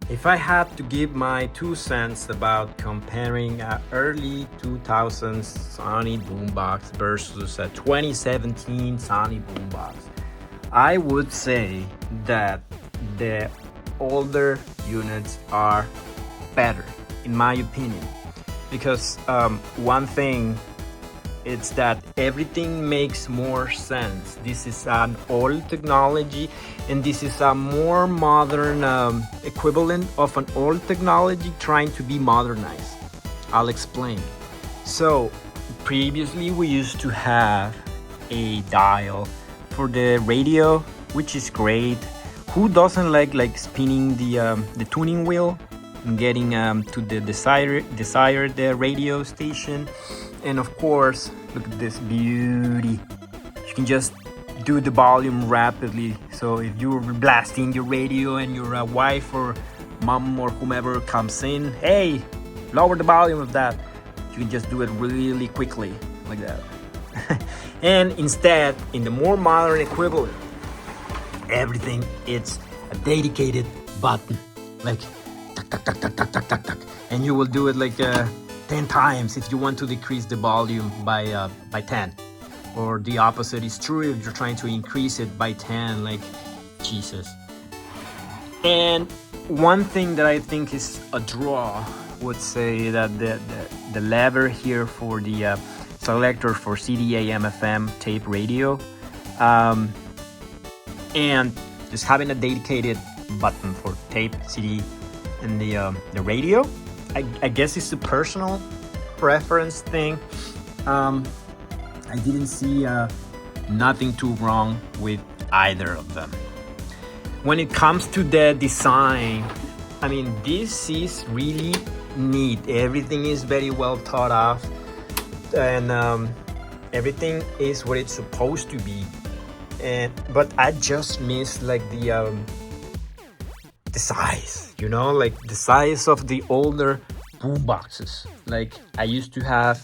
If I had to give my 2 cents about comparing early 2000s Sony boombox versus a 2017 Sony boombox, I would say that the older units are better, in my opinion, because one thing it's that everything makes more sense. This is an old technology, and this is a more modern equivalent of an old technology trying to be modernized. I'll explain. So, previously we used to have a dial for the radio, which is great. Who doesn't like spinning the tuning wheel and getting to the desired radio station? And of course, look at this beauty. You can just do the volume rapidly. So if you're blasting your radio and your wife or mom or whomever comes in, hey, lower the volume of that. You can just do it really quickly like that. And instead, in the more modern equivalent, everything it's a dedicated button, like tuck tuck tuck tuck tuck tuck tuck tuck, and you will do it like 10 times if you want to decrease the volume by 10, or the opposite is true if you're trying to increase it by 10, like Jesus. And one thing that I think is a draw would say that the lever here for the selector for CD, AM, FM tape radio, and just having a dedicated button for tape, CD, and the radio, I guess it's a personal preference thing. I didn't see nothing too wrong with either of them. When it comes to the design, I mean, this is really neat. Everything is very well thought of, and everything is what it's supposed to be. But I just miss like the size, like the size of the older boomboxes. Like I used to have.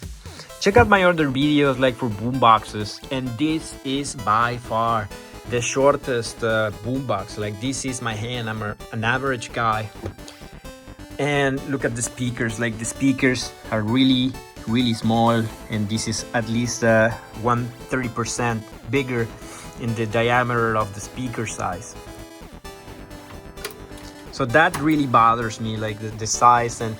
Check out my other videos like for boomboxes, and this is by far the shortest boombox. Like this is my hand. I'm an average guy. And look at the speakers. Like the speakers are really small, and this is at least 130% bigger in the diameter of the speaker size. So that really bothers me, like the size and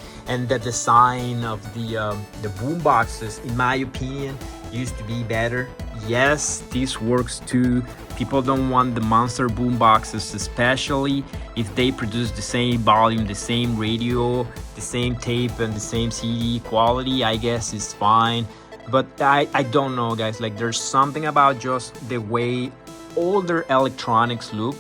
the design of the boom boxes, in my opinion, used to be better. Yes, this works too. People don't want the monster boom boxes, especially if they produce the same volume, the same radio, the same tape, and the same CD quality. I guess it's fine. But I don't know, guys. Like there's something about just the way older electronics look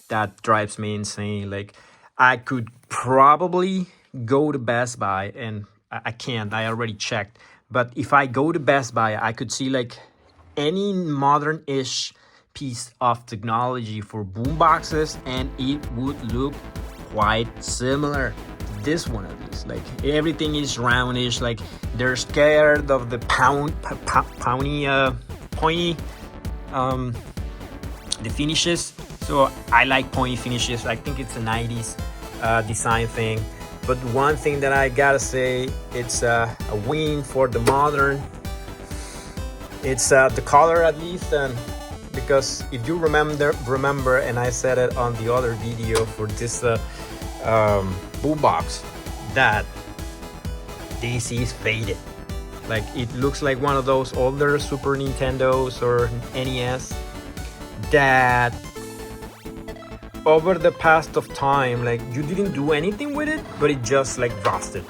that drives me insane. Like I could probably go to Best Buy, and I can't, I already checked. But if I go to Best Buy, I could see like any modern-ish piece of technology for boomboxes, and it would look quite similar to this one at least. Like everything is roundish, like they're scared of the pointy the finishes. So I like pointy finishes. I think it's a 90s design thing. But one thing that I gotta say, it's a win for the modern. It's the color at least, and because if you remember, and I said it on the other video for this boombox, that this is faded. Like it looks like one of those older Super Nintendos or NES that over the past of time, like you didn't do anything with it, but it just like rusted.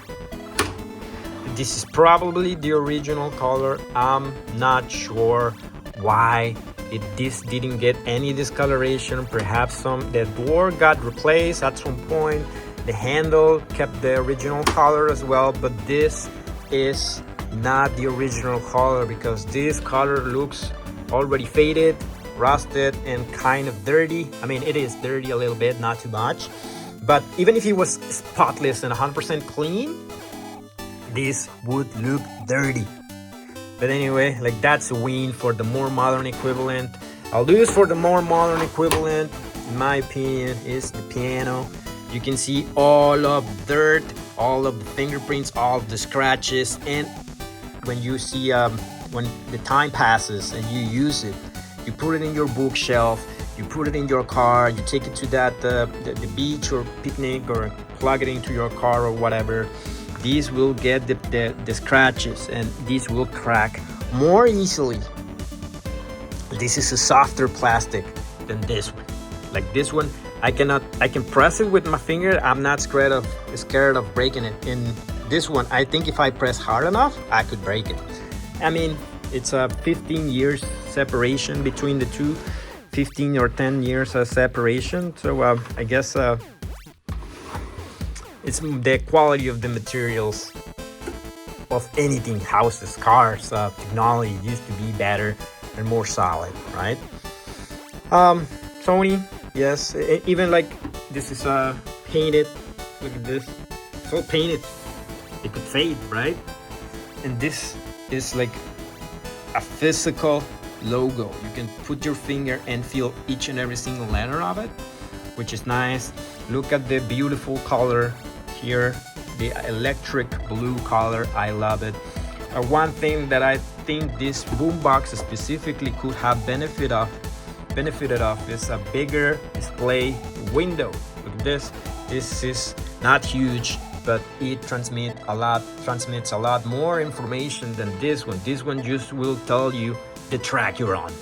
This is probably the original color. I'm not sure why this didn't get any discoloration. Perhaps the door got replaced at some point. The handle kept the original color as well, but this is not the original color, because this color looks already faded, rusted, and kind of dirty. I mean, it is dirty a little bit, not too much, but even if it was spotless and 100% clean, this would look dirty. But anyway, like that's a win for the more modern equivalent. I'll do this for the more modern equivalent, in my opinion, is the piano. You can see all of dirt, all of the fingerprints, all of the scratches. And when you see when the time passes and you use it, you put it in your bookshelf, you put it in your car, you take it to that the beach or picnic, or plug it into your car or whatever. These will get the scratches, and these will crack more easily. This is a softer plastic than this one. Like this one, I can press it with my finger. I'm not scared of breaking it. In this one, I think if I press hard enough, I could break it. I mean, it's a 15 years separation between the two, 15 or 10 years separation. So I guess it's the quality of the materials of anything, houses, cars, technology used to be better and more solid, right? Sony, yes, even like this is painted. Look at this, it's all painted. It could fade, right? And this is like a physical logo. You can put your finger and feel each and every single letter of it, which is nice. Look at the beautiful color here, the electric blue color. I love it. One thing that I think this boombox specifically could have benefited of is a bigger display window. Look at this. This is not huge, but it transmits a lot more information than this one. This one just will tell you the track you're on.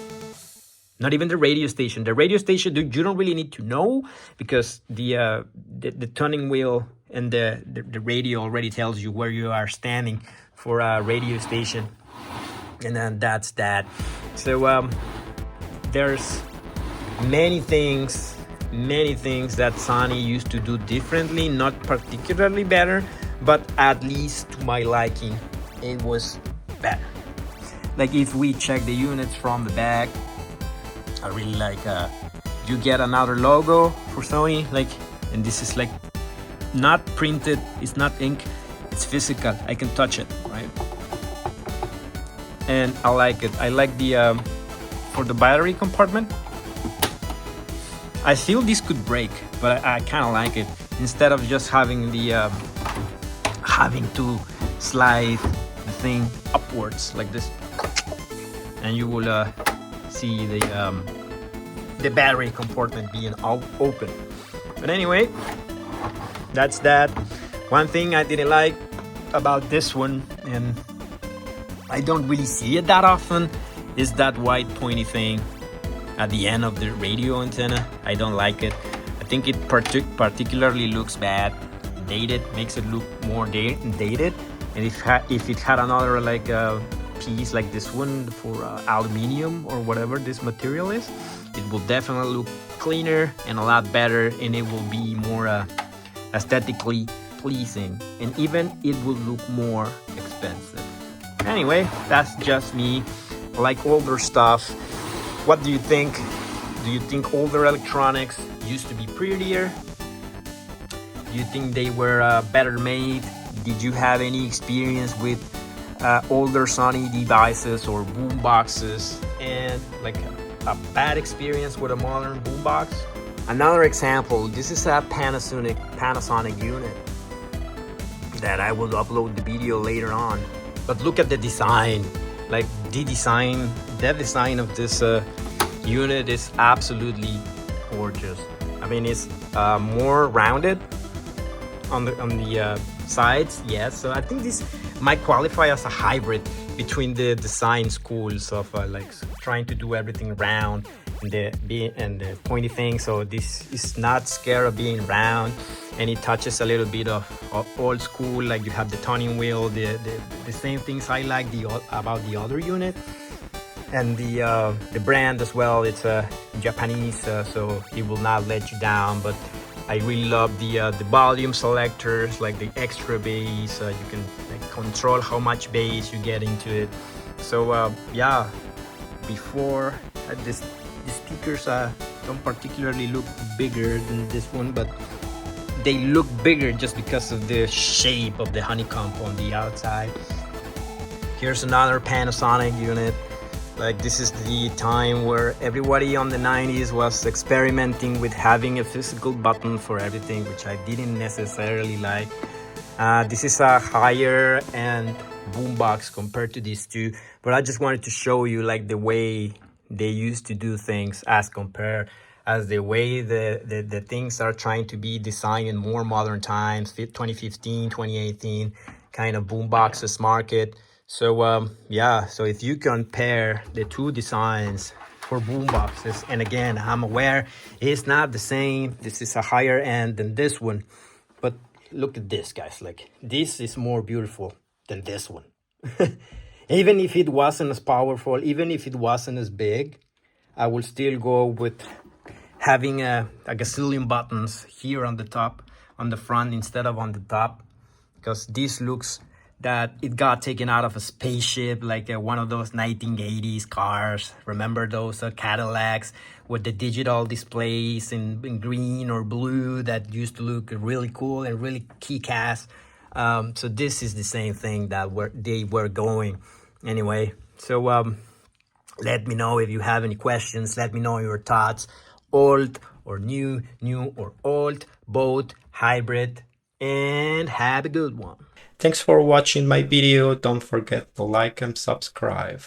Not even the radio station. The radio station, you don't really need to know, because the turning wheel and the radio already tells you where you are standing for a radio station. And then that's that. So there's many things that Sony used to do differently, not particularly better, but at least to my liking, it was better. Like if we check the units from the back, I really like you get another logo for Sony, like, and this is like not printed, it's not ink, it's physical. I can touch it, right? And I like it. I like the for the battery compartment. I feel this could break, but I kind of like it. Instead of just having the having to slide the thing upwards like this, and you will see the battery compartment being open. But anyway, that's that. One thing I didn't like about this one, and I don't really see it that often, is that white pointy thing at the end of the radio antenna. I don't like it. I think it particularly looks bad, dated, makes it look more dated. And if it had another like piece like this one for aluminium or whatever this material is, it will definitely look cleaner and a lot better, and it will be more aesthetically pleasing, and even it will look more expensive. Anyway, that's just me. I like older stuff. What do you think? Do you think older electronics used to be prettier? Do you think they were better made? Did you have any experience with older Sony devices or boom boxes, and like a bad experience with a modern boombox? Another example, this is a Panasonic unit that I will upload the video later on. But look at the design. Like the design of this unit is absolutely gorgeous. I mean, it's more rounded on the sides, yes. So I think this might qualify as a hybrid between the design schools of like trying to do everything round and the pointy thing. So this is not scared of being round, and it touches a little bit of old school. Like you have the turning wheel, the same things I like about the other unit, and the brand as well. It's Japanese, so it will not let you down. But I really love the volume selectors, like the extra bass. You can like control how much bass you get into it. So yeah, before the speakers don't particularly look bigger than this one, but they look bigger just because of the shape of the honeycomb on the outside. Here's another Panasonic unit. Like, this is the time where everybody on the 90s was experimenting with having a physical button for everything, which I didn't necessarily like. This is a higher end boombox compared to these two, but I just wanted to show you like the way they used to do things as compared as the way the things are trying to be designed in more modern times, 2015, 2018 kind of boomboxes market. So yeah, so if you compare the two designs for boomboxes, and again, I'm aware it's not the same. This is a higher end than this one, but look at this, guys. Like, this is more beautiful than this one. Even if it wasn't as powerful, even if it wasn't as big, I will still go with having a gazillion buttons here on the top, on the front instead of on the top, because this looks that it got taken out of a spaceship, like one of those 1980s cars. Remember those Cadillacs with the digital displays in green or blue that used to look really cool and really kick-ass. So this is the same thing that they were going. Anyway, so let me know if you have any questions. Let me know your thoughts. Old or new, new or old, both, hybrid, and have a good one. Thanks for watching my video. Don't forget to like and subscribe.